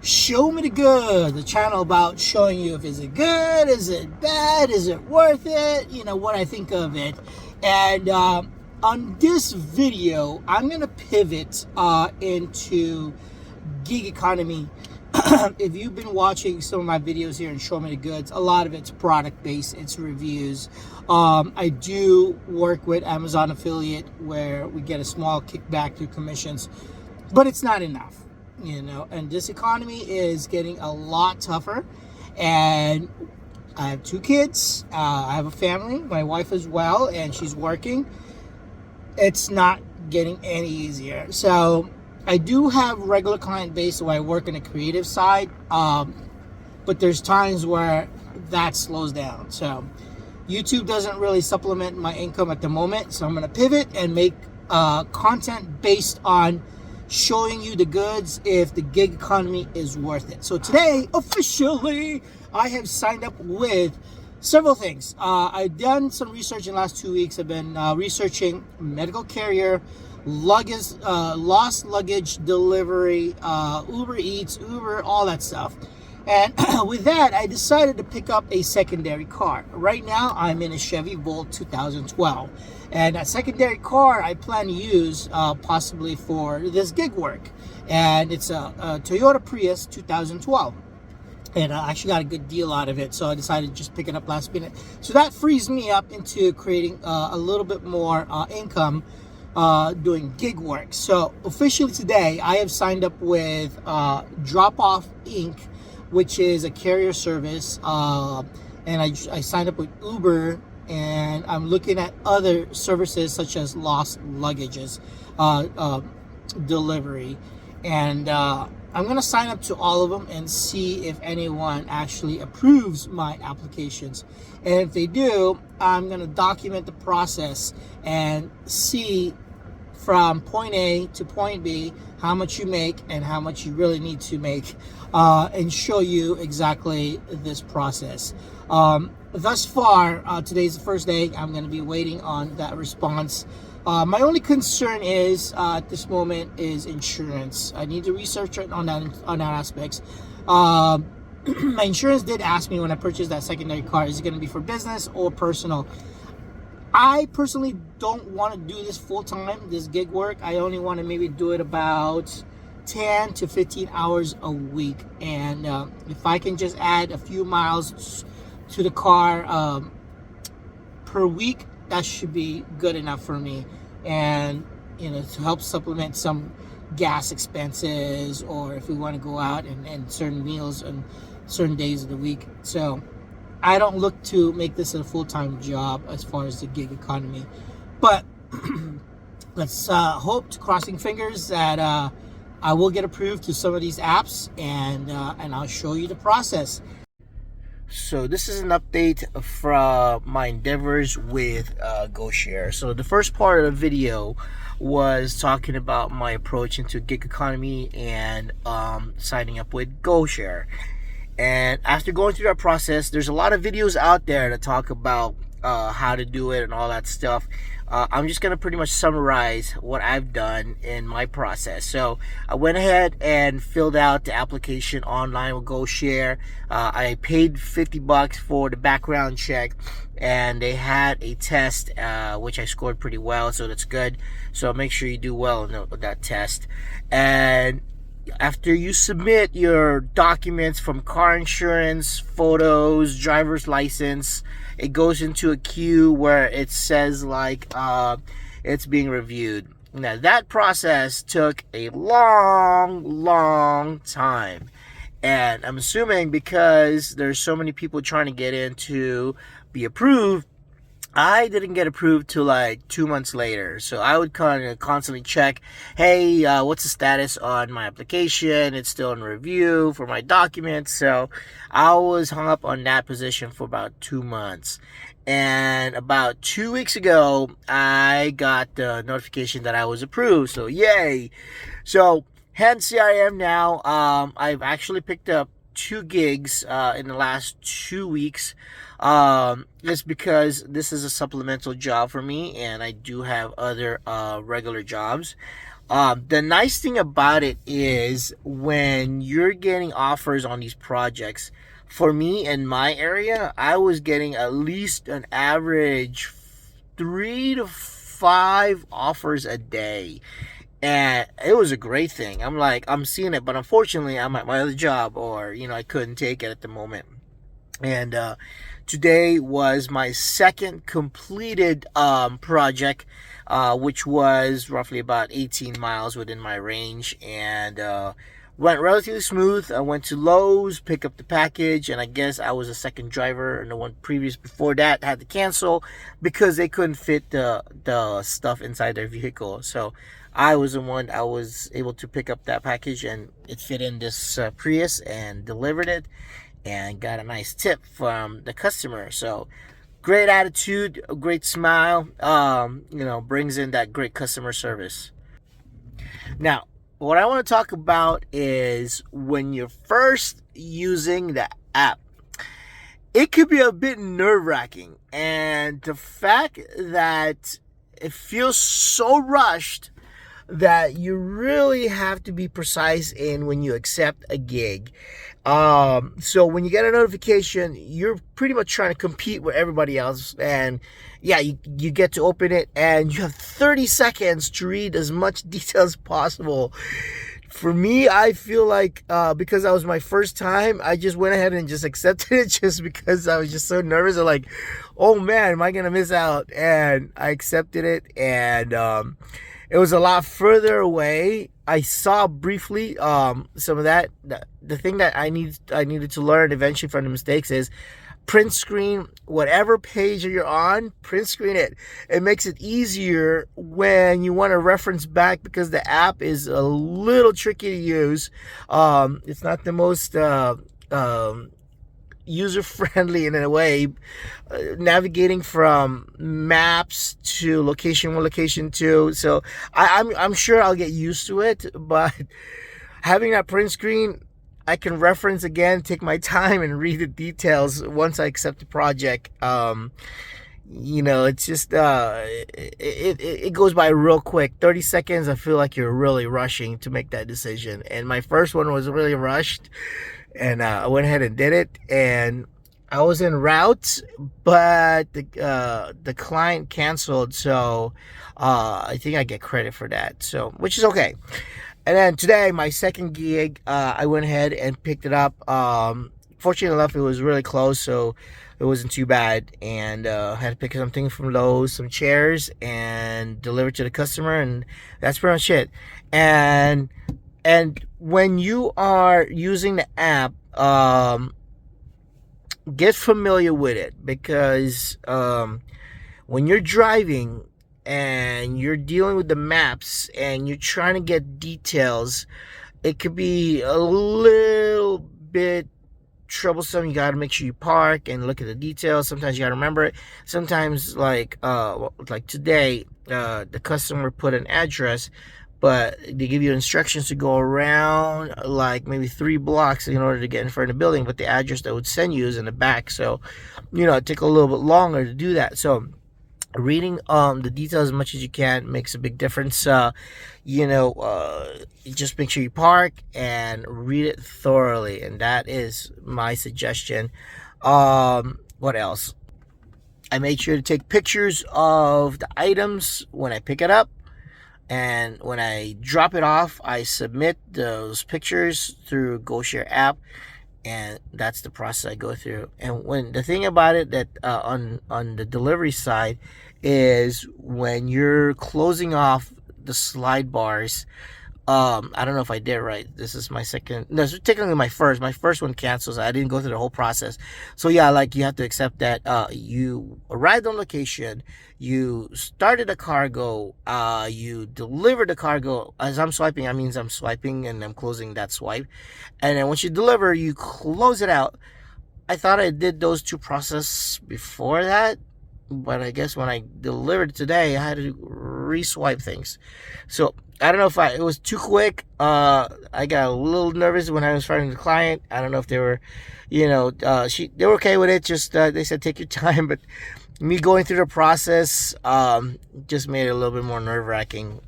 Show Me the Good, the channel about showing you if is it good, is it bad, is it worth it, what I think of it. And on this video, I'm going to pivot into gig economy. If you've been watching some of my videos here in Show Me the Goods, a lot of it's product based, it's reviews. I do work with Amazon affiliate where we get a small kickback through commissions, but it's not enough, and this economy is getting a lot tougher. And I have 2 kids, I have a family, my wife as well, and she's working. It's not getting any easier. So I do have regular client base where I work in the creative side, but there's times where that slows down. So YouTube doesn't really supplement my income at the moment, so I'm going to pivot and make content based on showing you the goods if the gig economy is worth it. So today, officially, I have signed up with several things. I've done some research in the last 2 weeks. I've been researching medical carrier, luggage, lost luggage delivery, Uber Eats, Uber, all that stuff. And with that, I decided to pick up a secondary car. Right now, I'm in a Chevy Volt 2012. And that secondary car I plan to use possibly for this gig work. And it's a Toyota Prius 2012. And I actually got a good deal out of it, so I decided to just pick it up last minute. So that frees me up into creating a little bit more income doing gig work. So officially today, I have signed up with Drop Off Inc., which is a carrier service, and I signed up with Uber, and I'm looking at other services such as lost luggages delivery, and I'm gonna sign up to all of them and see if anyone actually approves my applications. And if they do, I'm gonna document the process and see from point A to point B how much you make and how much you really need to make, and show you exactly this process. Thus far, today's the first day. I'm going to be waiting on that response. My only concern is at this moment is insurance. I need to research it on that aspects. My insurance did ask me when I purchased that secondary car, is it going to be for business or personal? I personally don't want to do this full time, this gig work. I only want to maybe do it about 10 to 15 hours a week. And if I can just add a few miles to the car per week, that should be good enough for me. And, to help supplement some gas expenses, or if we want to go out and certain meals on certain days of the week. So I don't look to make this a full-time job as far as the gig economy, but let's hope, to crossing fingers, that I will get approved to some of these apps, and I'll show you the process. So this is an update from my endeavors with GoShare. So the first part of the video was talking about my approach into gig economy and signing up with GoShare. And after going through that process, there's a lot of videos out there that talk about how to do it and all that stuff. I'm just going to pretty much summarize what I've done in my process. So I went ahead and filled out the application online with GoShare. I paid $50 for the background check, and they had a test which I scored pretty well, so that's good. So make sure you do well in that test. And after you submit your documents from car insurance, photos, driver's license, it goes into a queue where it says like it's being reviewed. Now that process took a long time, and I'm assuming because there's so many people trying to get in to be approved, I didn't get approved till like 2 months later. So I would kind of constantly check, hey, what's the status on my application? It's still in review for my documents. So I was hung up on that position for about 2 months. And about 2 weeks ago, I got the notification that I was approved. So yay. So hence here I am now. I've actually picked up 2 gigs in the last 2 weeks. It's because this is a supplemental job for me, and I do have other regular jobs. The nice thing about it is when you're getting offers on these projects, for me in my area, I was getting at least an average 3 to 5 offers a day. And it was a great thing. I'm like, I'm seeing it, but unfortunately, I'm at my other job, or, I couldn't take it at the moment. And today was my second completed project, which was roughly about 18 miles within my range, and went relatively smooth. I went to Lowe's, pick up the package, and I guess I was a second driver, and the one previous before that had to cancel because they couldn't fit the stuff inside their vehicle. So I was the one. I was able to pick up that package, and it fit in this Prius, and delivered it, and got a nice tip from the customer. So great attitude, a great smile, brings in that great customer service. Now, what I want to talk about is when you're first using the app, it could be a bit nerve-wracking, and the fact that it feels so rushed that you really have to be precise in when you accept a gig. So when you get a notification, you're pretty much trying to compete with everybody else, and yeah, you get to open it, and you have 30 seconds to read as much detail as possible. For me, I feel like because that was my first time, I just went ahead and just accepted it just because I was just so nervous. I'm like, oh man, am I gonna miss out? And I accepted it, and it was a lot further away. I saw briefly some of that. The thing that I needed to learn eventually from the mistakes is print screen whatever page you're on. Print screen it. It makes it easier when you want to reference back, because the app is a little tricky to use. It's not the most user-friendly in a way, navigating from maps to location 1, location 2. So I'm sure I'll get used to it, but having that print screen, I can reference again, take my time, and read the details once I accept the project. It's just it goes by real quick. 30 seconds, I feel like you're really rushing to make that decision, and my first one was really rushed, and I went ahead and did it, and I was en route, but the client canceled, so I think I get credit for that, so which is okay. And then today, my second gig, I went ahead and picked it up. Fortunately enough, it was really close, so it wasn't too bad. And had to pick something from Lowe's, some chairs, and deliver it to the customer, and that's pretty much it. And when you are using the app, get familiar with it, because when you're driving and you're dealing with the maps and you're trying to get details, it could be a little bit troublesome. You got to make sure you park and look at the details. Sometimes you got to remember it. Sometimes, like today, the customer put an address, but they give you instructions to go around like maybe 3 blocks in order to get in front of the building, but the address that would send you is in the back. So it take a little bit longer to do that. So reading the details as much as you can makes a big difference. Just make sure you park and read it thoroughly, and that is my suggestion. What else? I made sure to take pictures of the items when I pick it up, and when I drop it off, I submit those pictures through GoShare app, and that's the process I go through. And when the thing about it that on the delivery side is when you're closing off the slide bars, I don't know if I did right. This is my second. No, it's technically my first. My first one cancels. I didn't go through the whole process. So yeah, like you have to accept that you arrived on location, you started a cargo, you delivered the cargo. As I'm swiping, that means I'm swiping and I'm closing that swipe. And then once you deliver, you close it out. I thought I did those 2 processes before that, but I guess when I delivered today, I had to re-swipe things. So I don't know if it was too quick. I got a little nervous when I was finding the client. I don't know if they were, they were okay with it. Just they said take your time, but me going through the process just made it a little bit more nerve-wracking.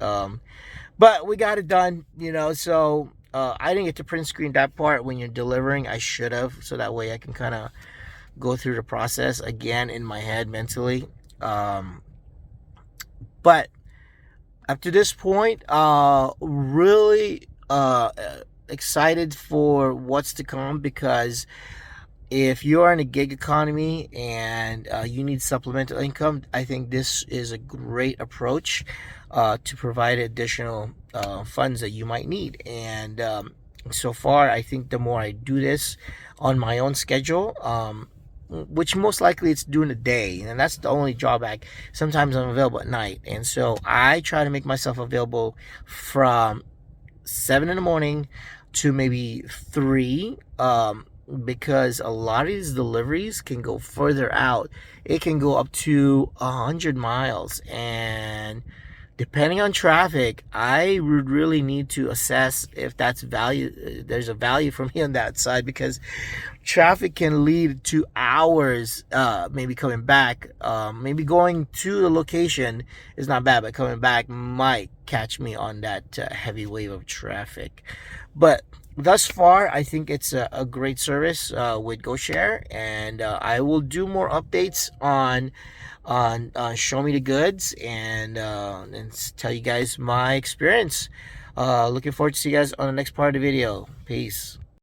But we got it done, so I didn't get to print screen that part when you're delivering. I should have, so that way I can kind of go through the process again in my head mentally. um, but up to this point, really excited for what's to come, because if you're in a gig economy and you need supplemental income, I think this is a great approach to provide additional funds that you might need. And so far, I think the more I do this on my own schedule, which most likely it's during the day, and that's the only drawback. Sometimes I'm available at night, and so I try to make myself available from 7 in the morning to maybe 3, because a lot of these deliveries can go further out. It can go up to 100 miles, and depending on traffic, I would really need to assess if that's value. There's a value for me on that side, because traffic can lead to hours, maybe coming back. Maybe going to the location is not bad, but coming back might catch me on that heavy wave of traffic. But thus far, I think it's a great service with GoShare, and I will do more updates on Show Me the Goods, and tell you guys my experience. Looking forward to see you guys on the next part of the video. Peace.